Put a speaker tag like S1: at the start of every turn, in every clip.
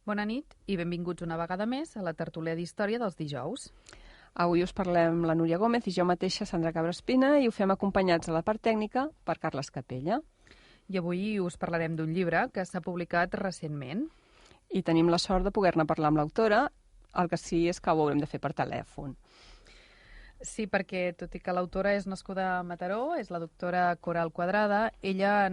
S1: Bona nit i benvinguts una vegada més a la tertúlia d'història dels dijous.
S2: Avui us parlem la Núria Gómez i jo mateixa, Sandra Cabraspina, i ho fem acompanyats a la part tècnica per Carles Capella.
S1: I avui us parlarem d'un llibre que s'ha publicat recentment.
S2: I tenim la sort de poder-ne parlar amb l'autora, el que sí és que ho haurem de fer per telèfon.
S1: Sí, perquè tot i que l'autora és nascuda a Mataró, és la doctora Coral Quadrada, ella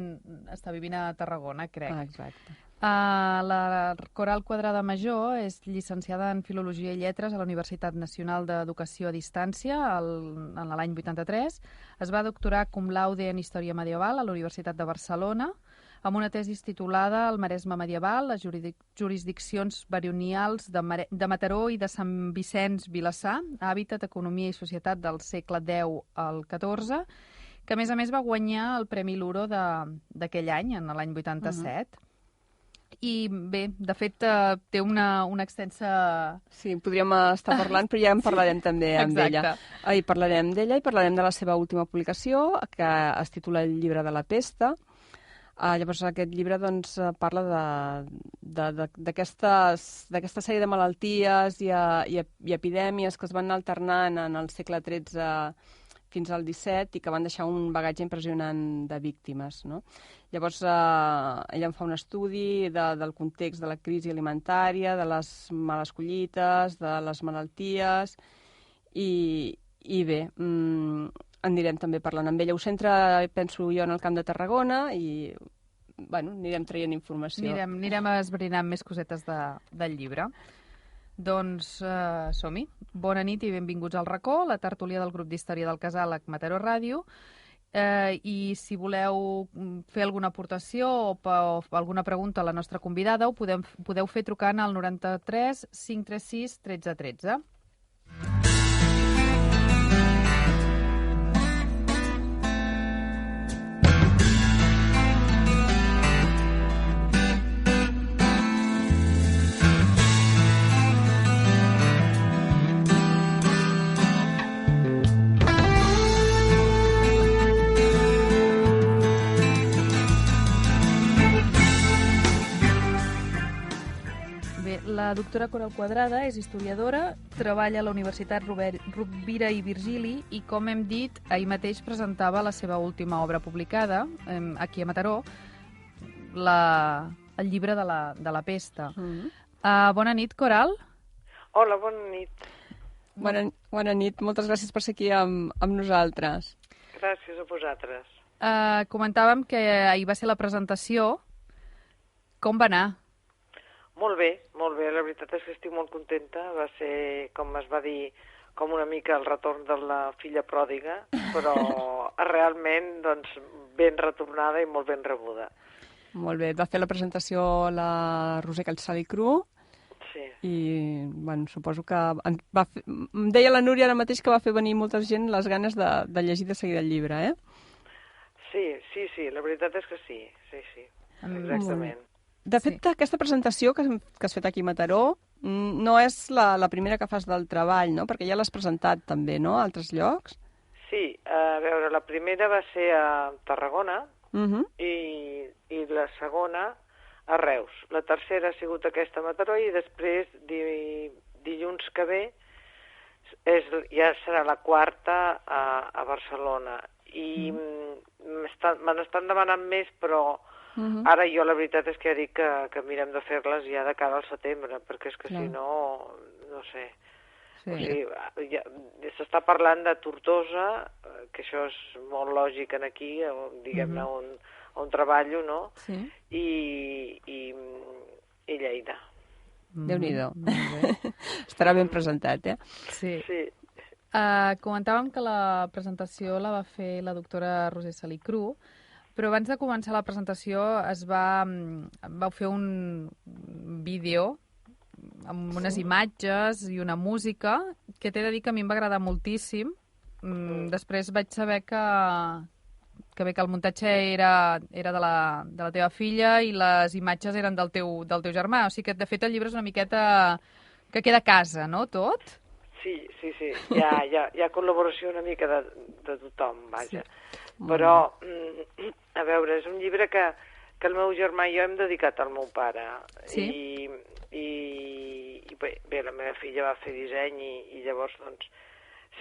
S1: està vivint a Tarragona, crec.
S2: Exacte.
S1: La Coral Quadrada Major és llicenciada en Filologia i Lletres a la Universitat Nacional d'Educació a Distància en l'any 83. Es va doctorar cum laude en Història Medieval a la Universitat de Barcelona, amb una tesi titulada El Maresme medieval, les jurisdiccions baronials de Mataró i de Sant Vicenç Vilassar, hàbitat, economia i societat del segle X al XIV, que a més va guanyar el Premi Luro d'aquell any, en l'any 87. I bé, de fet, té una extensa...
S2: Sí, podríem estar parlant, però ja en parlarem també amb ella. I parlarem d'ella i parlarem de la seva última publicació, que es titula El llibre de la pesta. Llavors, aquest llibre doncs, parla d'aquesta sèrie de malalties i epidèmies que es van anar alternant en el segle XIII fins al XVII i que van deixar un bagatge impressionant de víctimes, no? Llavors, ella en fa un estudi del context de la crisi alimentària, de les males collites, de les malalties, i bé, anirem també parlant amb ella. Ho centra, penso jo, en el Camp de Tarragona i bueno, anirem traient informació.
S1: Anirem esbrinant més cosetes del llibre. Doncs som-hi. Bona nit i benvinguts al racó, la tertúlia del grup d'història del Casàleg Mataró Ràdio. I si voleu fer alguna aportació o alguna pregunta a la nostra convidada, ho podeu fer trucant al 93 536 13 13. La doctora Coral Quadrada és historiadora, treballa a la Universitat Rovira i Virgili i, com hem dit, ahir mateix presentava la seva última obra publicada, aquí a Mataró, el llibre de la pesta. Bona nit, Coral.
S3: Hola, bona nit.
S2: Bona nit, moltes gràcies per ser aquí amb nosaltres.
S3: Gràcies a vosaltres.
S1: Comentàvem que ahir va ser la presentació. Com va anar?
S3: Molt bé, la veritat és que estic molt contenta, va ser, com es va dir, com una mica el retorn de la filla pròdiga, però realment doncs, ben retornada i molt ben rebuda.
S2: Molt bé, va fer la presentació la Roser Calçal i Cru,
S3: sí.
S2: I bueno, suposo que em deia la Núria ara mateix que va fer venir molta gent les ganes de llegir de seguida el llibre,
S3: Sí, la veritat és que sí, exactament.
S2: De fet, aquesta presentació que has fet aquí a Mataró no és la primera que fas del treball, no? Perquè ja l'has presentat també, no?, a altres llocs.
S3: Sí, a veure, la primera va ser a Tarragona i la segona a Reus. La tercera ha sigut aquesta a Mataró i després, dilluns que ve, ja serà la quarta a Barcelona. I me n'estan demanant més, però ara jo la veritat és que ja dic que mirem de fer-les ja de cara al setembre, perquè és que si no, no sé. Sí. O sigui, s'està parlant de Tortosa, que això és molt lògic aquí, diguem-ne, on treballo, no? Sí. I Lleida.
S2: Déu-n'hi-do. Estarà ben presentat,
S1: Sí. Comentàvem que la presentació la va fer la doctora Roser Salicru, però abans de començar la presentació vau fer un vídeo amb unes imatges i una música que t'he de dir que a mi em va agradar moltíssim. Després vaig saber que el muntatge era de la teva filla i les imatges eren del teu germà. O sigui que, de fet, el llibre és una miqueta que queda a casa, no?, tot?
S3: Sí. Hi ha col·laboració una mica de tothom, vaja. Però, a veure, és un llibre que el meu germà i jo hem dedicat al meu pare. Sí? i bé, la meva filla va fer disseny i llavors, doncs,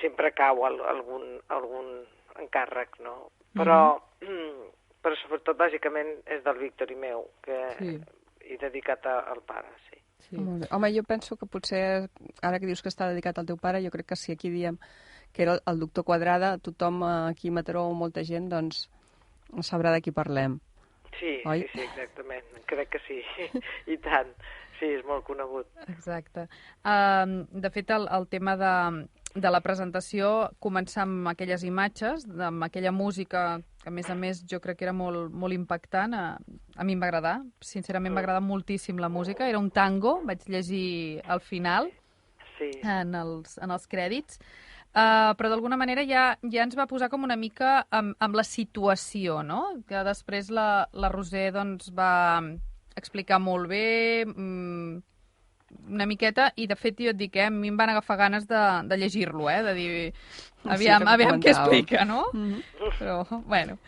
S3: sempre cau algun encàrrec, no? Però sobretot, bàsicament, és del Víctor i meu, que he dedicat al pare, sí.
S2: Molt bé. Home, jo penso que potser, ara que dius que està dedicat al teu pare, jo crec que si aquí diem que era el doctor Quadrada, tothom aquí a Mataró, molta gent, doncs, sabrà de qui parlem.
S3: Sí, oi? Sí, exactament. Crec que sí, i tant. Sí, és molt conegut.
S1: Exacte. De fet, el tema de la presentació comença amb aquelles imatges, amb aquella música que, a més, jo crec que era molt, molt impactant. A mi em va agradar. Sincerament, m'ha agradat moltíssim la música. Era un tango, vaig llegir al final, en els crèdits. Però d'alguna manera ja ens va posar com una mica amb la situació, no? Que després la Roser doncs, va explicar molt bé, una miqueta, i de fet jo et dic, a mi em van agafar ganes de llegir-lo, de dir, aviam què explica, no? Però, bueno...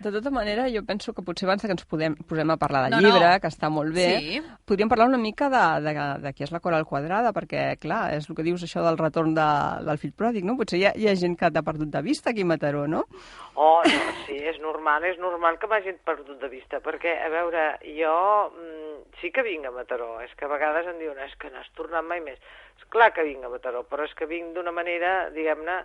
S2: De tota manera, jo penso que potser abans que ens posem a parlar del llibre, que està molt bé, podríem parlar una mica de qui és la Coral Quadrada, perquè, clar, és el que dius això del retorn del fill pròdig, no? Potser hi ha gent que t'ha perdut de vista aquí a Mataró, no?
S3: Oh, no, sí, és normal que m'hagin perdut de vista, perquè, a veure, jo sí que vinc a Mataró, és que a vegades em diuen, és que no has tornat mai més. És clar que vinc a Mataró, però és que vinc d'una manera, diguem-ne,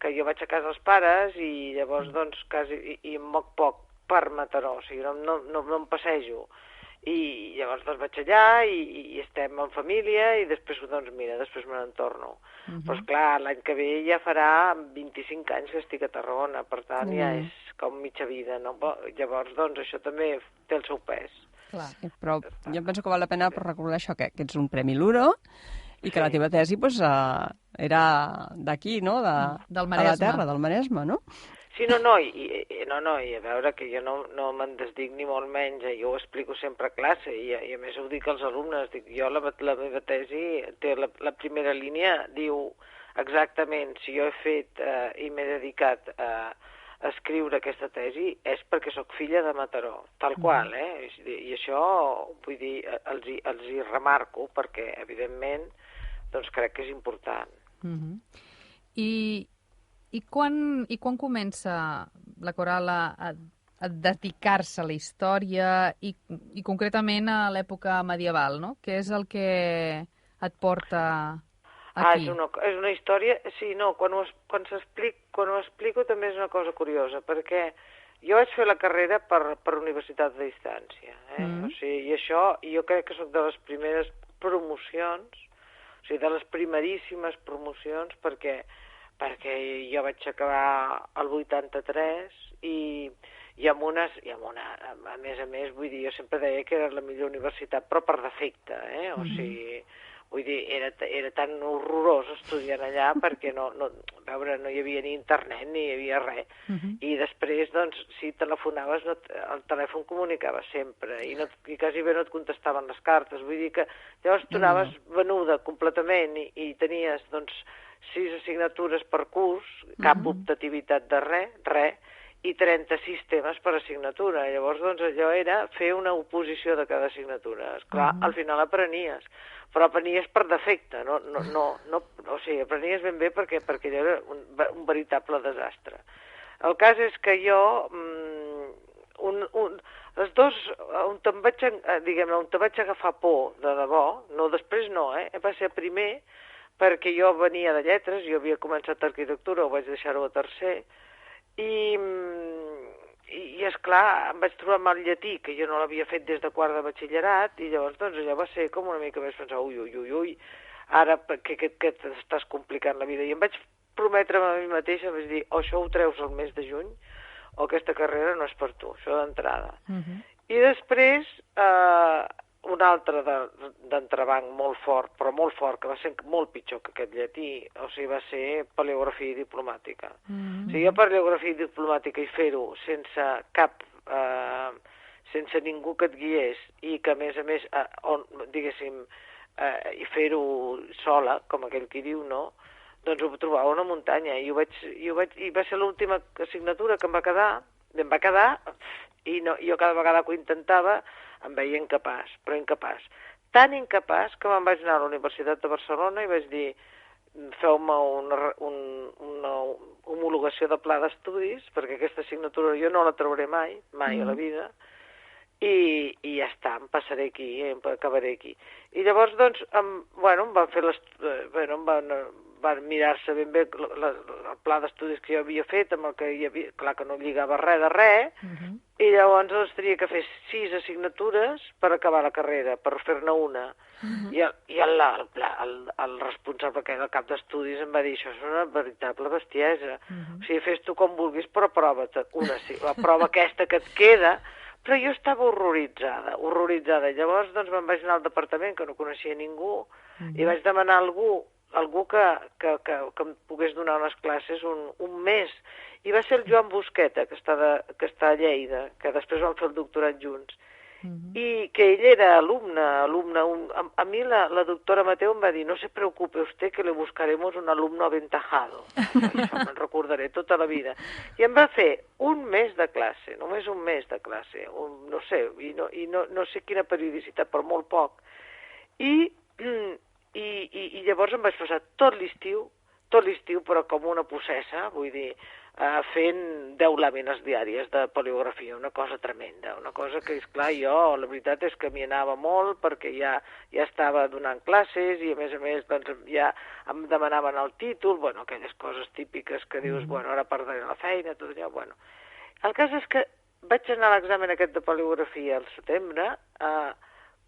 S3: que jo vaig a casa dels pares i llavors, doncs, quasi, i em moc poc per Mataró, o sigui, no em passejo. I llavors, doncs, vaig allà i estem en família i després, doncs, mira, després me n'entorno. Però, esclar, l'any que ve ja farà 25 anys que estic a Tarragona, per tant, ja és com mitja vida, no? Llavors, doncs, això també té el seu pes.
S2: Sí, però jo penso que val la pena recordar això, que ets un Premi Luro, i que la teva tesi era d'aquí, no?
S1: Del Maresme.
S2: De la terra, del Maresme, no?
S3: Sí, i a veure que jo no me'n desdic ni molt menys, jo ho explico sempre a classe i a més ho dic als alumnes, dic, jo la meva tesi té la primera línia, diu exactament si jo he fet i m'he dedicat a escriure aquesta tesi és perquè sóc filla de Mataró, tal qual, i això, vull dir, els hi remarco perquè, evidentment, doncs crec que és important.
S1: I quan comença la Coral a dedicar-se a la història i concretament a l'època medieval, no? Què és el que et porta aquí?
S3: És una història... Sí, no, quan ho explico també és una cosa curiosa, perquè jo vaig fer la carrera per universitat de distància, o sigui, i això, jo crec que soc de les primeres promocions, o sigui, de les primeríssimes promocions, perquè jo vaig acabar el 83 i amb una, a més, vull dir, jo sempre deia que era la millor universitat, però per defecte, o sigui, vull dir, era tan horrorós estudiant allà perquè no hi havia ni internet ni hi havia res. I després, doncs, si telefonaves, el telèfon comunicava sempre i quasi bé no et contestaven les cartes. Vull dir que llavors tu anaves venuda completament i tenies, doncs, 6 assignatures per curs, cap optativitat de res, i 36 temes per assignatura. Llavors, doncs, allò era fer una oposició de cada assignatura. Esclar, al final aprenies, però aprenies per defecte, o sigui, aprenies ben bé perquè allò era un veritable desastre. El cas és que jo, les dues, on em vaig agafar por, de debò, després no, va ser primer, perquè jo venia de lletres, jo havia començat arquitectura, ho vaig deixar-ho a tercer, i esclar, em vaig trobar amb el llatí, que jo no l'havia fet des de quart de batxillerat, i llavors doncs allò va ser com una mica més pensar, ui, ara que t'estàs complicant la vida. I em vaig prometre a mi mateixa, vaig dir, o això ho treus el mes de juny, o aquesta carrera no és per tu, això d'entrada. I després, un altre d'entrebanc molt fort, però molt fort, que va ser molt pitjor que aquest llatí, o sigui, va ser paleografia diplomàtica. O sigui, jo paleografia diplomàtica i fer-ho sense sense ningú que et guiés i que, a més, diguéssim, i fer-ho sola, com aquell qui diu, no? Doncs ho trobava una muntanya i va ser l'última assignatura que em va quedar i jo cada vegada que ho intentava em veia incapaç, tan incapaç que me'n vaig anar a la Universitat de Barcelona i vaig dir feu-me una homologació de pla d'estudis, perquè aquesta assignatura jo no la trauré mai a la vida, i ja està, em passaré aquí, acabaré aquí. I llavors, doncs, em van fer van mirar-se ben bé el pla d'estudis que jo havia fet, amb el que hi havia, clar que no lligava res de res, i llavors doncs, tenia que fer 6 assignatures per acabar la carrera, per fer-ne una. I el responsable, que era el cap d'estudis, em va dir, això és una veritable bestiesa. O sigui, fes tu com vulguis, però aprova't la prova aquesta que et queda. Però jo estava horroritzada. Llavors, doncs, me'n vaig anar al departament, que no coneixia ningú, i vaig demanar a algú que em pogués donar unes classes un mes. I va ser el Joan Busqueta, que està a Lleida, que després van fer el doctorat junts. I que ell era alumne. A mi la doctora Mateu em va dir, no se preocupe usted que le buscaremos un alumno aventajado. Això me'n recordaré tota la vida. I em va fer un mes de classe, només un mes de classe, no sé, i no sé quina periodicitat, però molt poc. I llavors em vaig passar tot l'estiu, però com una possessa, vull dir, fent 10 làmines diàries de paleografia, una cosa tremenda, una cosa que, esclar, jo, la veritat és que m'hi anava molt perquè ja estava donant classes i, a més, doncs, ja em demanaven el títol, bueno, aquelles coses típiques que dius, bueno, ara perdré la feina, tot allò, bueno. El cas és que vaig anar a l'examen aquest de paleografia al setembre,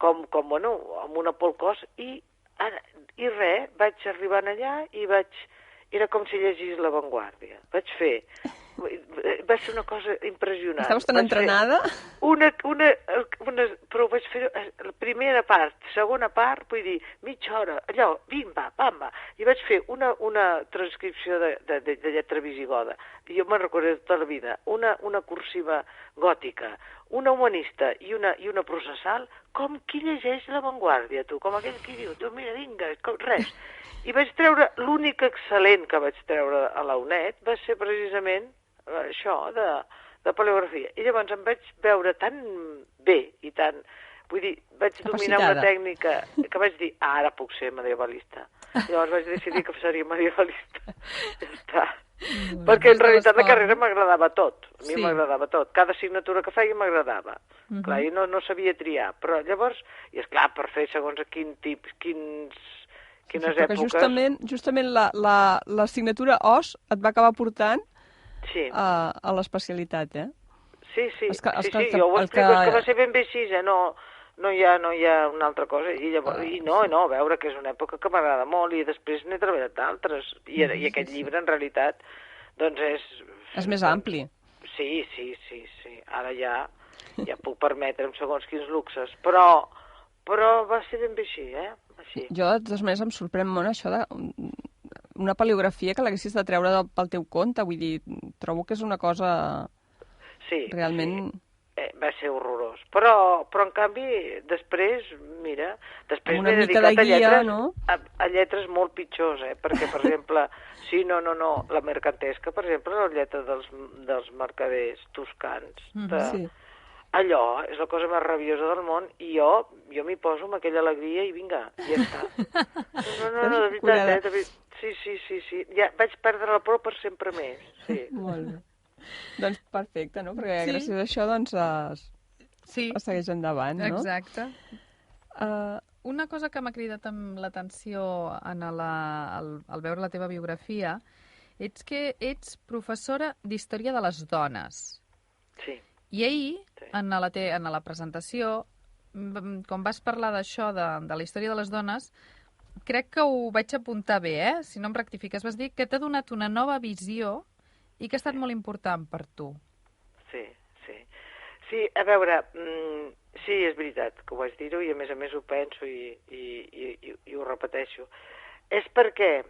S3: bueno, amb una por al cos, i res, vaig arribar allà i era com si llegís La Vanguardia. Va ser una cosa impressionant.
S2: Estaves tan entrenada?
S3: Però vaig fer la primera part, segona part, vull dir, mitja hora, allò, bimba, bamba. I vaig fer una transcripció de lletra visigoda. Jo me'n recordaré tota la vida. Una cursiva gòtica, una humanista i una processal, com qui llegeix La Vanguardia, tu, com aquell qui diu, tu, mira, vinga, res. I vaig treure, l'únic excel·lent que vaig treure a la UNED va ser precisament això, de paleografia. I llavors em vaig veure tan bé i tan... Vull dir, vaig dominar una tècnica que vaig dir, ara puc ser medievalista. I llavors vaig decidir que seria medievalista. Ja està. Perquè en realitat la carrera m'agradava tot. A mi m'agradava tot. Cada assignatura que feia m'agradava. Clar, jo no sabia triar. Però llavors, i esclar, per fer segons a quines èpoques...
S2: Justament l'assignatura OS et va acabar portant a l'especialitat, eh?
S3: Sí, jo ho explico, és que va ser ben bé així, no hi ha una altra cosa. I no, a veure, que és una època que m'agrada molt, i després n'he treballat d'altres, i aquest llibre, en realitat, doncs és...
S2: És més ampli.
S3: Sí. Ara ja puc permetre'm segons quins luxes, però va ser ben bé així, eh? Així.
S2: Jo, de totes maneres, em sorprèn molt això de una paleografia que l'haguessis de treure pel teu compte. Vull dir, trobo que és una cosa realment...
S3: Sí. Va ser horrorós. Però en canvi, després, mira, després m'he dedicat a lletres, a lletres molt pitjors, perquè, per exemple, la mercantesca, per exemple, la lletra dels mercaders toscans.
S2: Sí.
S3: Allò és la cosa més rabiosa del món i jo m'hi poso amb aquella alegria i vinga, ja està. No, de veritat, sí. Ja vaig perdre la por per sempre més, sí.
S2: Molt bé. Doncs perfecte, no? Perquè gràcies a això, doncs, es segueix endavant, no?
S1: Exacte. Una cosa que m'ha cridat amb l'atenció al veure la teva biografia és que ets professora d'Història de les Dones.
S3: Sí.
S1: I ahir, en la presentació, com vas parlar d'això, de la història de les dones, crec que ho vaig apuntar bé, si no em rectifiques. Vas dir que t'ha donat una nova visió i que ha estat molt important per tu. Sí.
S3: Sí, a veure, sí, és veritat que ho vaig dir-ho i a més ho penso i ho repeteixo. És perquè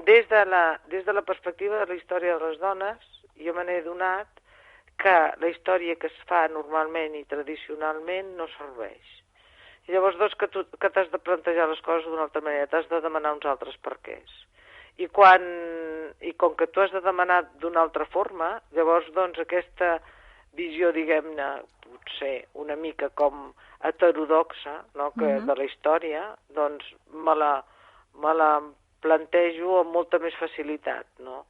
S3: des de la perspectiva de la història de les dones jo me n'he adonat que la història que es fa normalment i tradicionalment no serveix. I llavors, que t'has de plantejar les coses d'una altra manera, t'has de demanar uns altres perquès. I com que tu has de demanar d'una altra forma, llavors, aquesta visió, diguem-ne, potser una mica com heterodoxa, no?, que de la història, doncs me la plantejo amb molta més facilitat, no?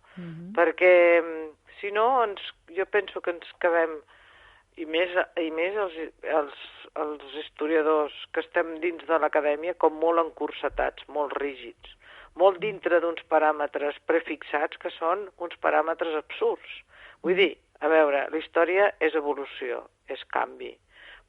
S3: Perquè, si no, jo penso que ens quedem, i més els historiadors que estem dins de l'acadèmia, com molt encursetats, molt rígids, molt dintre d'uns paràmetres prefixats que són uns paràmetres absurds. Vull dir, a veure, la història és evolució, és canvi.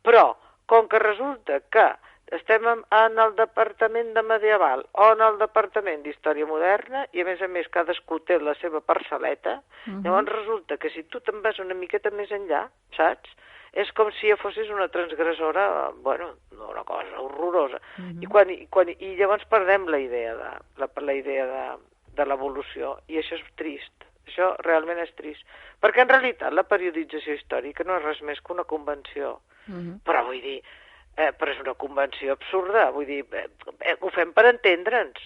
S3: Però, com que resulta que estem en el departament de medieval o en el departament d'història moderna i, a més, cadascú té la seva parcel·leta, llavors resulta que si tu te'n vas una miqueta més enllà, saps? És com si ja fossis una transgressora, bueno, una cosa horrorosa. I llavors perdem la idea de l'evolució, i això és trist. Això realment és trist. Perquè en realitat la periodització històrica no és res més que una convenció. Però vull dir, però és una convenció absurda, vull dir, ho fem per entendre'ns,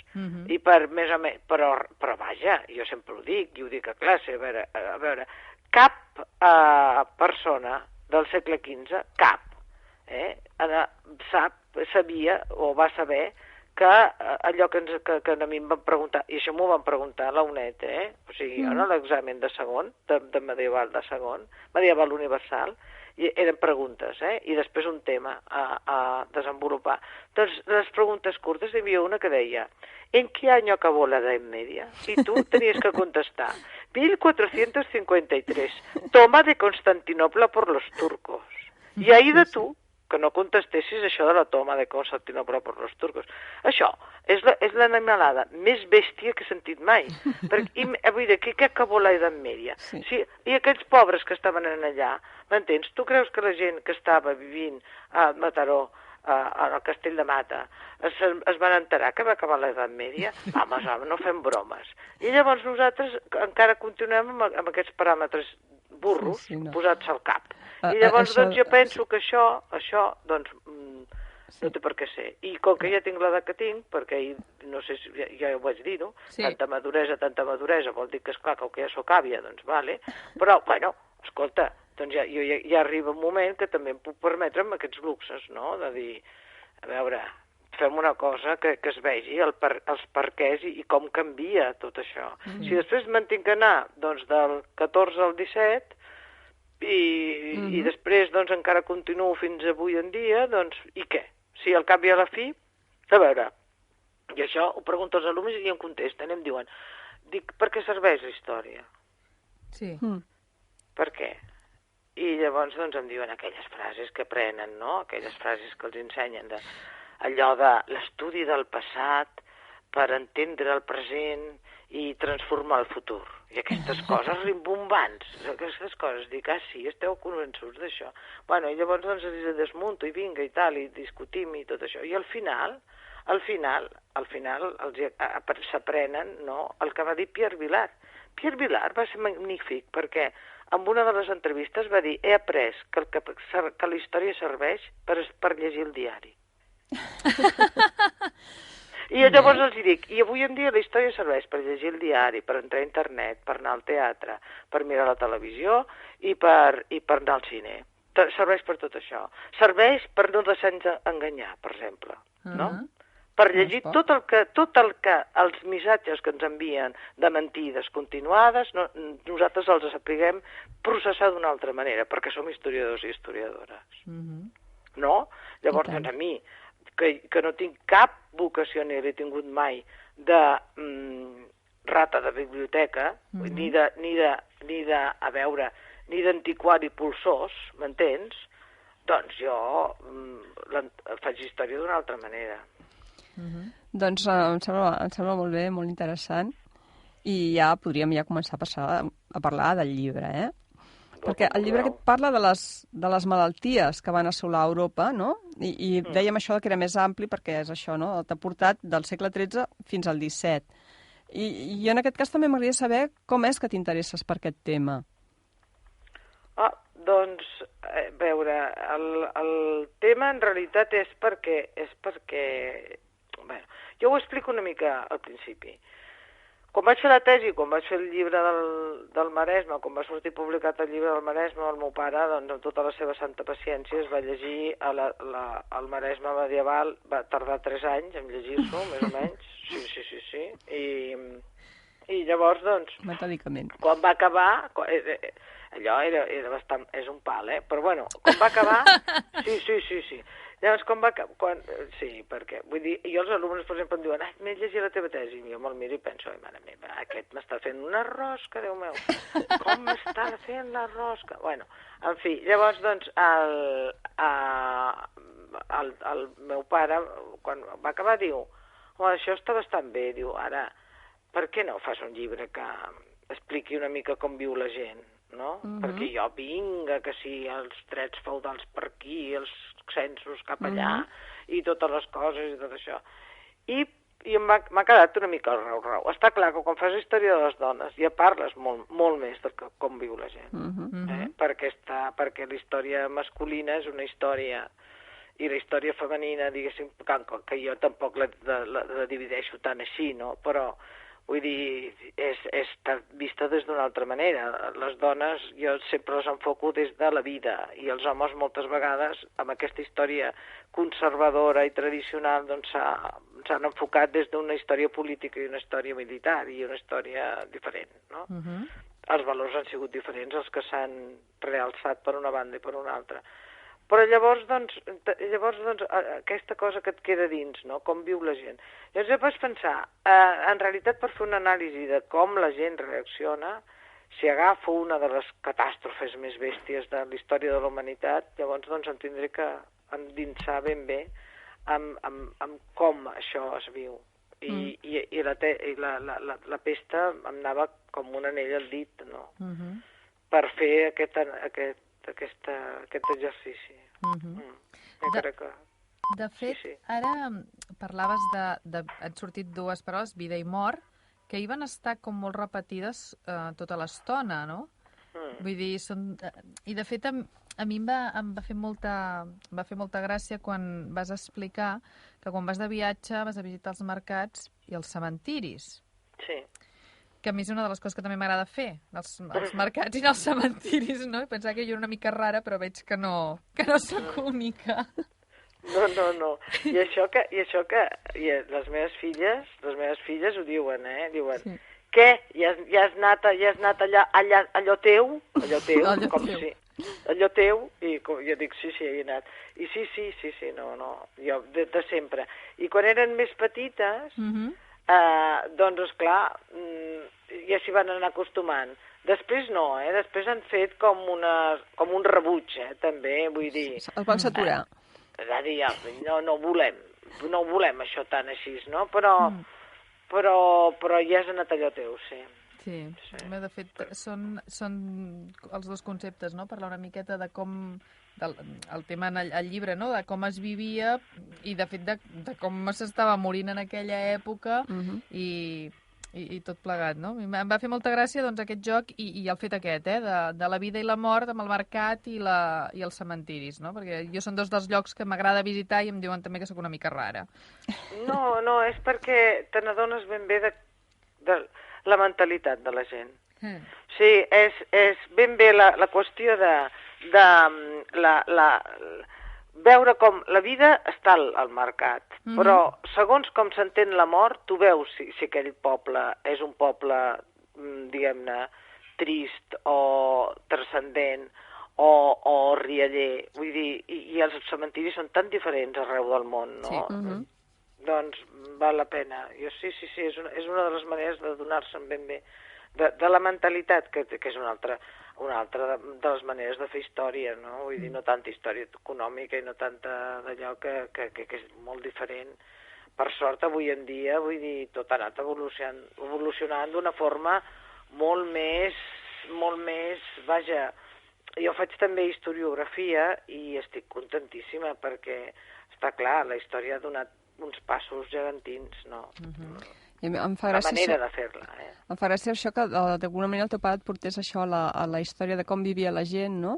S3: i per més o menys, però vaja, jo sempre ho dic, i ho dic a classe, a veure, cap persona del segle XV, cap, sabia o va saber que allò que a mi em van preguntar, i això m'ho van preguntar a la UNED, o sigui, en l'examen de segon, de medieval de segon, medieval universal, i eren preguntes, i després un tema a desenvolupar. Doncs les preguntes curtes hi havia una que deia: ¿en qué año acabó la Edad Media? Y tú tenías que contestar: 1453, toma de Constantinopla por los turcos. I ahí de tu, que no contestessis això de la toma de Constantinopla per los turcos. Això és l'animalada més bèstia que he sentit mai. Vull dir, que acabó la Edat Media. Sí, i aquells pobres que estaven allà, m'entens? Tu creus que la gent que estava vivint a Mataró, al castell de Mata, es van enterar que va acabar l'Edat Mèdia? Home, no fem bromes. I llavors nosaltres encara continuem amb aquests paràmetres burros posats al cap. I llavors, doncs, jo penso que això, doncs, no té per què ser. I com que ja tinc l'edat que tinc, perquè no sé si ja ho vaig dir, no? Tanta maduresa, vol dir que, esclar, com que ja sóc àvia, doncs, vale. Però, bueno, escolta, doncs ja arriba un moment que també em puc permetre amb aquests luxes, no?, de dir, a veure, fem una cosa que es vegi els perquès i com canvia tot això. Si després me'n tinc que anar, doncs, del 14 al 17, i després, doncs, encara continuo fins avui en dia, doncs, i què? Si al cap i a la fi, a veure, i això ho pregunto als alumnes i em contesten, em diuen, dic, per què serveix la història?
S1: Sí.
S3: Per què? I llavors, doncs, em diuen aquelles frases que aprenen, no? Aquelles frases que els ensenyen allò de l'estudi del passat per entendre el present i transformar el futur. I aquestes coses rimbombants, aquestes coses, dic, sí, esteu convençuts d'això. Bueno, i llavors doncs els desmunto i vinga i tal, i discutim i tot això. I al final s'aprenen, no?, el que va dir Pierre Vilar. Pierre Vilar va ser magnífic perquè en una de les entrevistes va dir: he après que la història serveix per llegir el diari. I llavors els dic, i avui en dia la història serveix per llegir el diari, per entrar a internet, per anar al teatre, per mirar la televisió i per anar al cine. Serveix per tot això. Serveix per no deixar-nos enganyar, per exemple, no? Per llegir tot el que els missatges que ens envien de mentides continuades, nosaltres els sapiguem processar d'una altra manera, perquè som historiadors i historiadores. No? Llavors, a mi, que no tinc cap vocació, ni l'he tingut mai, de rata de biblioteca, ni d'antiquari polsós, m'entens? Doncs jo faig història d'una altra manera.
S2: Doncs em sembla molt bé, molt interessant, i ja podríem començar a parlar del llibre, Perquè el llibre aquest parla de les malalties que van assolar Europa, no? I dèiem això que era més ampli perquè és això, no? T'ha portat del segle XIII fins al XVII. I en aquest cas també m'agradaria saber com és que t'interesses per aquest tema.
S3: Doncs, a veure, el tema en realitat és perquè... Bueno, jo ho explico una mica al principi. Quan vaig fer la tesi, quan vaig fer el llibre del Maresme, quan va sortir publicat el llibre del Maresme, el meu pare, doncs, amb tota la seva santa paciència, es va llegir el Maresme medieval, va tardar 3 anys en llegir-s'ho, més o menys, sí, i llavors, doncs,
S2: metòdicament.
S3: Quan va acabar, allò era bastant, és un pal, però bueno, quan va acabar, sí. Llavors, sí, perquè, vull dir, jo els alumnes, per exemple, em diuen, m'he llegit la teva tesi, i jo me'l miro i penso, mare meva, aquest m'està fent una rosca, Déu meu, com m'està fent la rosca? Bueno, en fi, llavors, doncs, el meu pare, quan va acabar, diu, això està bastant bé, diu, ara, per què no fas un llibre que expliqui una mica com viu la gent? No? Perquè jo vinga, que si els drets feudals per aquí, els censos cap allà, i totes les coses i tot això. I m'ha quedat una mica el rau-rau. Està clar que quan fas història de les dones ja parles molt més de com viu la gent. Perquè la història masculina és una història i la història femenina, diguéssim, que jo tampoc la divideixo tant així, no? Però vull dir, està vista des d'una altra manera. Les dones jo sempre les enfoco des de la vida i els homes moltes vegades amb aquesta història conservadora i tradicional doncs s'han enfocat des d'una història política i una història militar i una història diferent, no? Els valors han sigut diferents els que s'han realçat per una banda i per una altra. Però llavors, doncs, aquesta cosa que et queda dins, no? Com viu la gent. Llavors jo vaig pensar, en realitat per fer una anàlisi de com la gent reacciona, si agafo una de les catàstrofes més bèsties de la història de la humanitat, llavors doncs em tindré que endinsar ben bé amb com això es viu. I la pesta em anava com un anell al dit, no? Per fer aquest exercici. Jo crec que...
S1: De fet, ara parlaves han sortit dues paraules, vida i mort, que hi van estar com molt repetides tota l'estona, no? Vull dir, i de fet a mi em va fer molta gràcia quan vas explicar que quan vas de viatge vas a visitar els mercats i els cementiris.
S3: Sí.
S1: Que a mi és una de les coses que també m'agrada fer, els mercats i els cementiris, no? I pensava que jo era una mica rara, però veig que no soc única.
S3: No. I això que les meves filles ho diuen, Diuen, sí. Què? Ja has anat allò teu? Com si... Allò teu? I jo dic, sí, he anat. I sí, no, jo de sempre. I quan eren més petites... doncs, esclar, ja s'hi van anar acostumant. Després no, després han fet com un rebuig, també, vull dir...
S2: El van saturar.
S3: Va dir, no volem això tan així, no? Però ja has anat allò teu, sí.
S1: Sí. De fet, són els dos conceptes, no? Parlar una miqueta de com... el tema en el llibre, no? De com es vivia i, de fet, de com s'estava morint en aquella època i tot plegat, no? Em va fer molta gràcia doncs, aquest joc i el fet aquest, de la vida i la mort amb el mercat i els cementiris, no? Perquè jo són dos dels llocs que m'agrada visitar i em diuen també que sóc una mica rara.
S3: No, és perquè te n'adones ben bé de la mentalitat de la gent. Sí, és ben bé la qüestió de veure com la vida està al mercat, però segons com s'entén la mort, tu veus si aquell poble és un poble, diguem-ne, trist o transcendent o rialler. Vull dir, i els cementiris són tan diferents arreu del món, no? Sí. Doncs val la pena. Sí, és una de les maneres de donar-se'n ben bé de la mentalitat, que és una altra de les maneres de fer història, no? Vull dir, no tanta història econòmica i no tanta d'allò que és molt diferent. Per sort, avui en dia, vull dir, tot ha anat evolucionant d'una forma molt més, vaja, jo faig també historiografia i estic contentíssima perquè, està clar, la història ha donat uns passos gegantins, no?
S2: Em fa gràcia
S3: la manera de fer-la,
S2: Em fa gràcia això que d'alguna manera el teu pare et portés això a la història de com vivia la gent, no?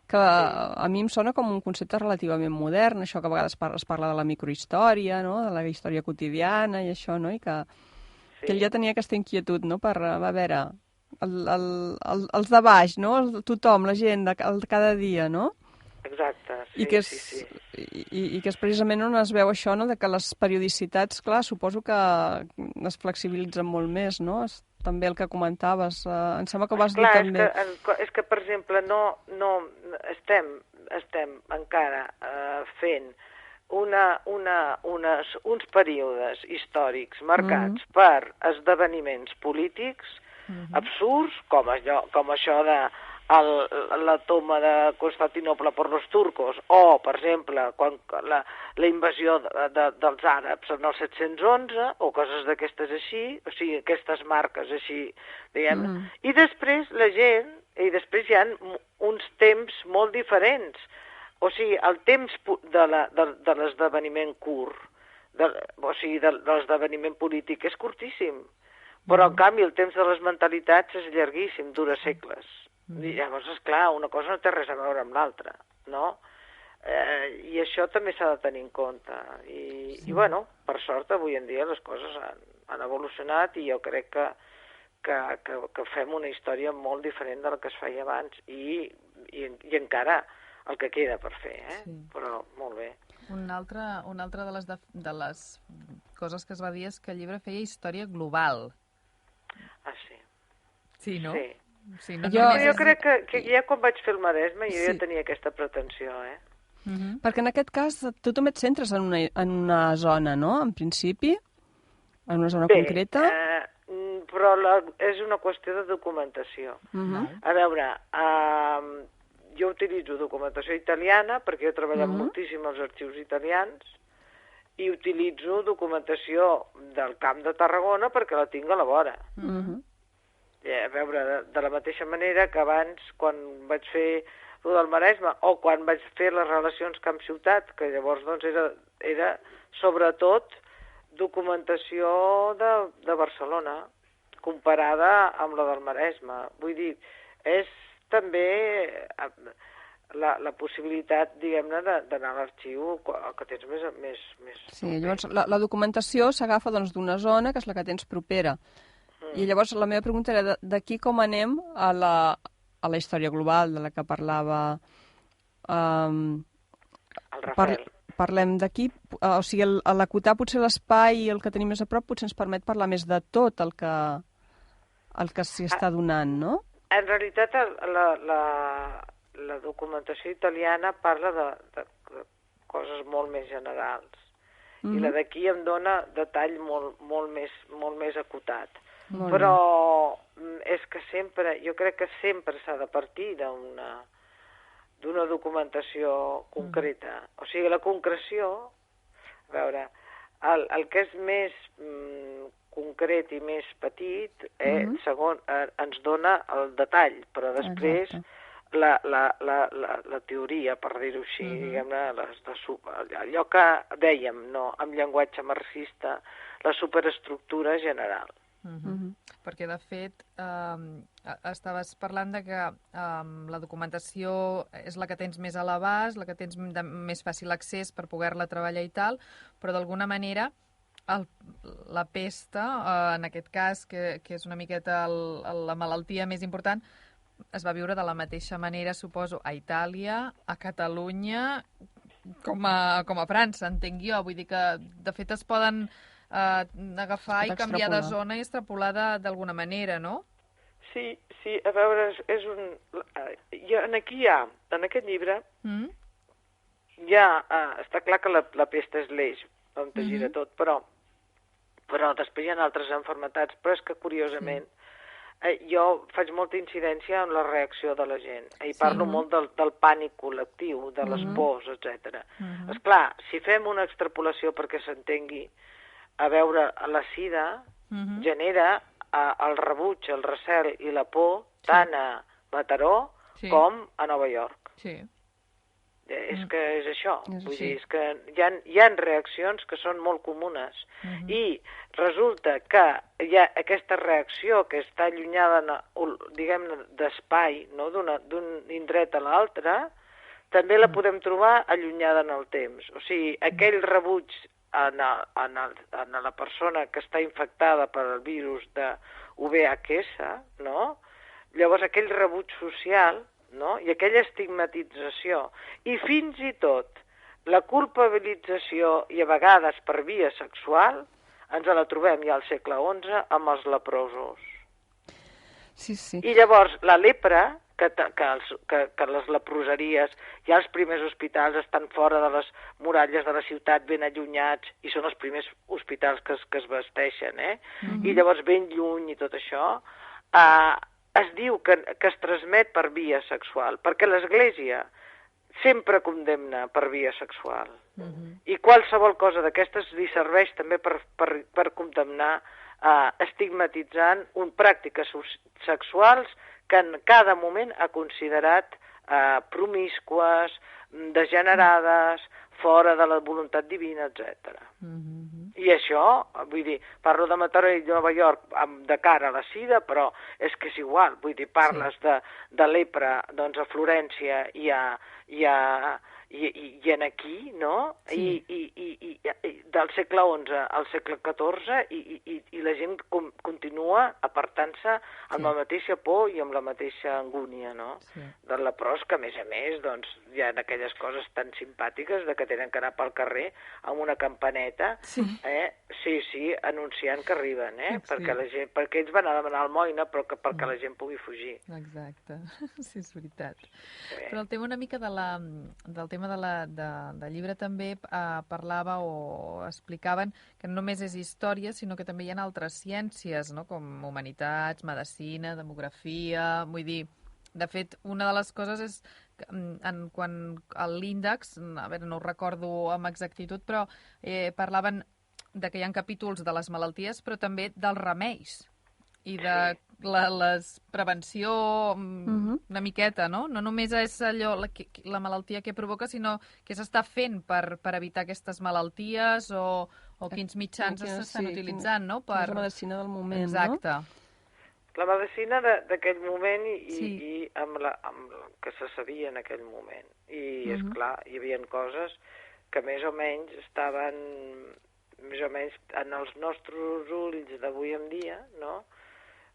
S2: Que a mi em sona com un concepte relativament modern, això que a vegades es parla de la microhistòria, no? De la història quotidiana i això, no? I que que ell ja tenia aquesta inquietud, no?, per, a veure, els de baix, no?, tothom, la gent de cada dia, no?
S3: Exacte, sí,
S2: I que
S3: sí.
S2: I que és precisament on es veu això, no?, de que les periodicitats, clar, suposo que es flexibilitzen molt més, no?, també el que comentaves, em sembla que ho vas dir també.
S3: És que, per exemple, no estem encara fent uns períodes històrics marcats per esdeveniments polítics absurds, com això de la toma de Constantinoble per los turcos, o, per exemple, la invasió dels àrabs en el 711, o coses d'aquestes així, o sigui, aquestes marques així, diguem-ne. I després després hi ha uns temps molt diferents. O sigui, el temps de l'esdeveniment curt, o sigui, de l'esdeveniment polític és curtíssim, però, en canvi, el temps de les mentalitats és llarguíssim, dura segles. I llavors, esclar, una cosa no té res a veure amb l'altra, no? I això també s'ha de tenir en compte. I bueno, per sort, avui en dia les coses han evolucionat i jo crec que fem una història molt diferent de la que es feia abans i encara el que queda per fer, però molt bé.
S1: Una altra de les coses que es va dir és que el llibre feia història global.
S3: Ah, sí.
S1: Sí, no?
S3: Sí.
S1: Sí,
S3: jo crec que ja quan vaig fer el Maresme jo ja tenia aquesta pretensió,
S2: Perquè en aquest cas tu també et centres en una zona, no?, en principi, en una zona concreta.
S3: Però és una qüestió de documentació. A veure, jo utilitzo documentació italiana perquè he treballat moltíssim als arxius italians i utilitzo documentació del Camp de Tarragona perquè la tinc a la vora. A veure, de la mateixa manera que abans, quan vaig fer el del Maresme, o quan vaig fer les relacions camp-ciutat, que llavors doncs era sobretot documentació de Barcelona, comparada amb la del Maresme. Vull dir, és també la possibilitat, diguem-ne, d'anar a l'arxiu que tens més
S2: sí, llavors la documentació s'agafa doncs d'una zona, que és la que tens propera. I llavors la meva pregunta era d'aquí com anem a la història global de la que parlava
S3: el Rafael.
S2: Parlem d'aquí, o sigui, l'acotar potser l'espai i el que tenim més a prop potser ens permet parlar més de tot el que s'hi està donant, no?
S3: En realitat la documentació italiana parla de coses molt més generals i la d'aquí em dona detall molt més acotat. Però és que jo crec que sempre s'ha de partir d'una documentació concreta. O sigui, la concreció, a veure, el que és més concret i més petit, ens dona el detall, però després la teoria, per dir-ho així, diguem-ne, allò que dèiem, no, amb llenguatge marxista, la superestructura general.
S1: Perquè, de fet, estaves parlant de que la documentació és la que tens més a l'abast, la que tens més fàcil accés per poder-la treballar i tal, però d'alguna manera la pesta, en aquest cas, que és una miqueta la malaltia més important, es va viure de la mateixa manera, suposo, a Itàlia, a Catalunya, com a França, entenc jo. Vull dir que, de fet, es poden agafar i canviar de zona i extrapolar d'alguna manera, no?
S3: Sí, a veure, aquí hi ha, en aquest llibre, està clar que la pesta és l'eix on gira tot, però després hi ha altres malalties, però és que, curiosament, jo faig molta incidència en la reacció de la gent. I parlo molt del pànic col·lectiu, de les pors, etc. Esclar, si fem una extrapolació perquè s'entengui, a veure, la sida genera el rebuig, el recel i la por tant a Mataró com a Nova York.
S1: Sí.
S3: És que és això. Vull dir, és que hi ha reaccions que són molt comunes i resulta que hi ha aquesta reacció que està allunyada, diguem-ne, d'espai, no? D'un indret a l'altre, també la podem trobar allunyada en el temps. O sigui, aquell rebuig en la persona que està infectada per el virus de VHS, no? Llavors aquell rebuig social, no? I aquella estigmatització, i fins i tot la culpabilització, i a vegades per via sexual, ens la trobem ja al segle XI amb els leprosos.
S2: Sí, sí.
S3: I llavors la lepra, que les leproseries, ja els primers hospitals estan fora de les muralles de la ciutat, ben allunyats, i són els primers hospitals que es vesteixen, I llavors ben lluny i tot això, es diu que es transmet per via sexual, perquè l'Església sempre condemna per via sexual. I qualsevol cosa d'aquestes li serveix també per condemnar, estigmatitzant pràctiques sexuals que en cada moment ha considerat promíscues, degenerades, fora de la voluntat divina, etc. I això, vull dir, parlo de Mataró i Nova York de cara a la sida, però és que és igual, vull dir, parles de lepra, doncs, a Florència i en aquí, no? I del segle XI al segle XIV i la gent continua apartant-se amb la mateixa por i amb la mateixa angúnia, no? Del leprós, que a més, doncs, hi ha aquelles coses tan simpàtiques de que tenen que anar pel carrer amb una campaneta, sí, anunciant que arriben, perquè ells van a demanar almoina perquè la gent pugui fugir.
S1: Exacte, sí, és veritat. Però el tema una mica del tema del llibre també parlava o explicaven que no només és història, sinó que també hi ha altres ciències, no? Com humanitats, medicina, demografia... Vull dir, de fet, una de les coses és quan l'índex, a veure, no ho recordo amb exactitud, però parlaven de que hi ha capítols de les malalties, però també dels remeis i de les prevenció una miqueta, no? No només és allò la malaltia que provoca, sinó què s'està fent per evitar aquestes malalties o quins mitjans s'estan utilitzant, no?
S2: La medicina del moment,
S1: exacte.
S2: No?
S3: La medicina d'aquell moment i amb el que se sabia en aquell moment. I, esclar, hi havia coses que més o menys estaven més o menys en els nostres ulls d'avui en dia, no?,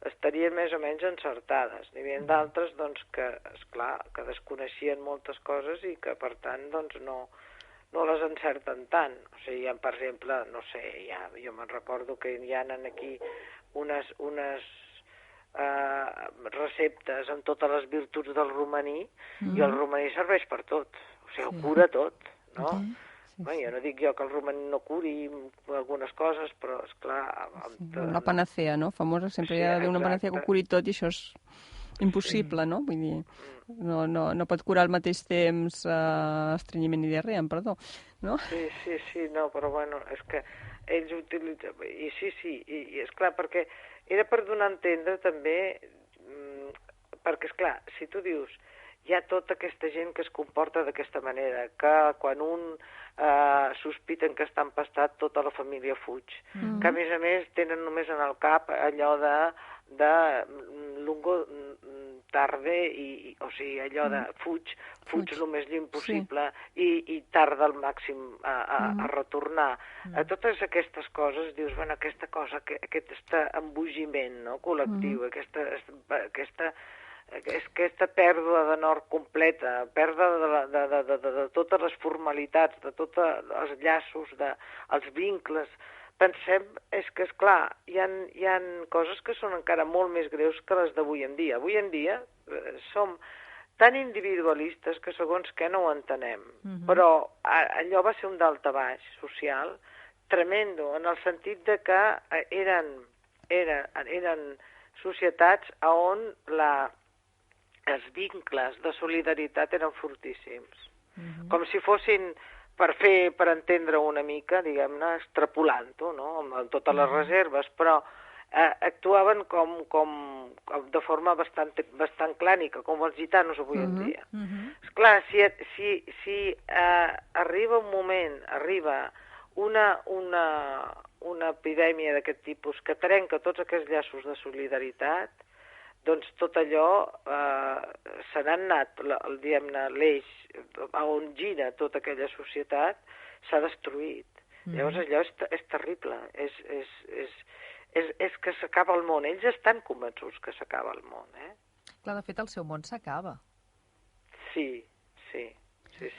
S3: estarien més o menys encertades. N'hi havia d'altres, doncs, que, esclar, que desconeixien moltes coses i que, per tant, doncs, no les encerten tant. O sigui, hi ha, per exemple, no sé, jo me'n recordo que hi ha aquí unes receptes amb totes les virtuts del romaní, i el romaní serveix per tot. O sigui, ho cura tot, no? Bé, jo no dic jo que el romaní no curi algunes coses, però, esclar...
S2: Una panacea, no? Famosa, sempre hi ha d'haver una panacea que ho curi tot i això és impossible, no? Vull dir, no pot curar al mateix temps estrenyiment i diarrea, perdó, no?
S3: Sí, no, però bueno, és que ells utilitzen... I i esclar, perquè era per donar a entendre també, perquè, esclar, si tu dius... Hi ha tota aquesta gent que es comporta d'aquesta manera, que quan un sospiten que està empastat, tota la família fuig. Que, a més, tenen només en el cap allò de lungo tarde, o sigui, allò de fuig el més lluny possible i tarda al màxim a retornar. A totes aquestes coses dius, bueno, aquesta cosa, aquest embogiment, no?, col·lectiu, aquesta pèrdua de nord completa, pèrdua de totes les formalitats, de tots els llaços, els vincles. Pensem, és que, esclar, hi ha coses que són encara molt més greus que les d'avui en dia. Avui en dia som tan individualistes que segons què no ho entenem. Però allò va ser un daltabaix social tremendo, en el sentit de que eren societats on els vincles de solidaritat eren fortíssims. Com si fossin, per entendre una mica, diguem-ne, extrapolant-ho, no?, amb totes les reserves, però actuaven de forma bastant clànica, com els gitanos avui en dia. Esclar, si arriba un moment, una epidèmia d'aquest tipus que trenca tots aquests llaços de solidaritat, doncs tot allò se n'ha anat, diguem-ne, l'eix on gira tota aquella societat s'ha destruït. Llavors allò és terrible, és que s'acaba el món. Ells estan convençuts que s'acaba el món, eh?
S1: Clar, de fet, el seu món s'acaba.
S3: Sí,